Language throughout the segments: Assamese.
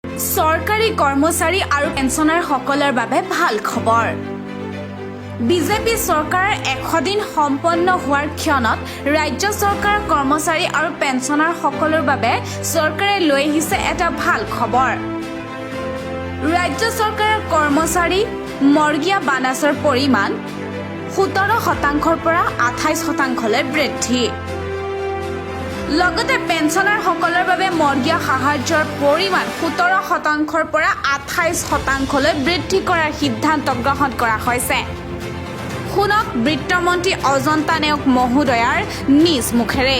চৰকাৰী কৰ্মচাৰী আৰু পেঞ্চনাৰসকলৰ বাবে ভাল খবৰ। বিজেপি চৰকাৰৰ 100 দিন সম্পন্ন হোৱাৰ ক্ষণত ৰাজ্য চৰকাৰৰ কৰ্মচাৰী আৰু পেঞ্চনাৰসকলৰ বাবে চৰকাৰে লৈ আহিছে এটা ভাল খবৰ। ৰাজ্য চৰকাৰৰ কৰ্মচাৰী মৰ্গীয়া বানাছৰ পৰিমাণ 17% পৰা 28%লৈ বৃদ্ধি। লগতে পেঞ্চনাৰসকলৰ বাবে মৰ্গীয়া সাহায্যৰ পৰিমাণ 17% পৰা 28%লৈ বৃদ্ধি কৰাৰ সিদ্ধান্ত গ্ৰহণ কৰা হৈছে। শুনক বিত্তমন্ত্ৰী অজন্তা নেওগ মহোদয়াৰ নিজ মুখেৰে।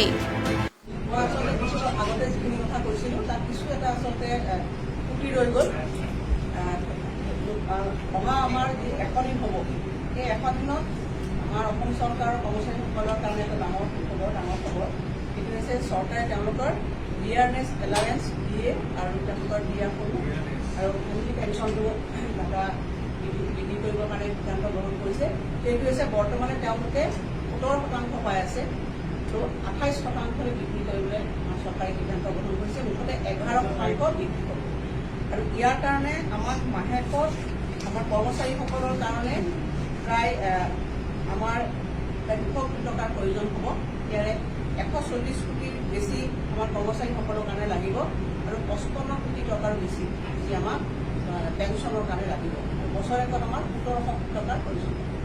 আমাৰ যি 100 দিন হ'ব, সেই 100 দিনত আমাৰ অসম চৰকাৰৰ কৰ্মচাৰীসকলৰ কাৰণে এটা ডাঙৰ খবৰ। সেইটো হৈছে চৰকাৰে তেওঁলোকৰ ডিয়াৰনেছ এলাৱেঞ্চ দিয়ে আৰু তেওঁলোকৰ ডিয়াৰসমূহ আৰু ফেমিলি পেঞ্চনটো এটা বৃদ্ধি কৰিবৰ কাৰণে সিদ্ধান্ত গ্ৰহণ কৰিছে। সেইটো হৈছে বৰ্তমানে তেওঁলোকে 17% পাই আছে, ত' 28%লৈ বৃদ্ধি কৰিবলৈ চৰকাৰে সিদ্ধান্ত গ্ৰহণ কৰিছে। মুঠতে 11% বৃদ্ধি কৰিব। আৰু ইয়াৰ কাৰণে আমাক মাহেকত আমাৰ কৰ্মচাৰীসকলৰ কাৰণে প্ৰায় আমাৰ 200 কোটি টকাৰ প্ৰয়োজন হ'ব। ইয়াৰে 140 কোটিৰ বেছি আমাৰ কৰ্মচাৰীসকলৰ কাৰণে লাগিব আৰু 55 কোটি টকাৰ বেছি যি আমাক পেঞ্চনৰ কাৰণে লাগিব। বছৰেকত আমাৰ 1700 কোটি টকাৰ প্ৰয়োজন হ'ব।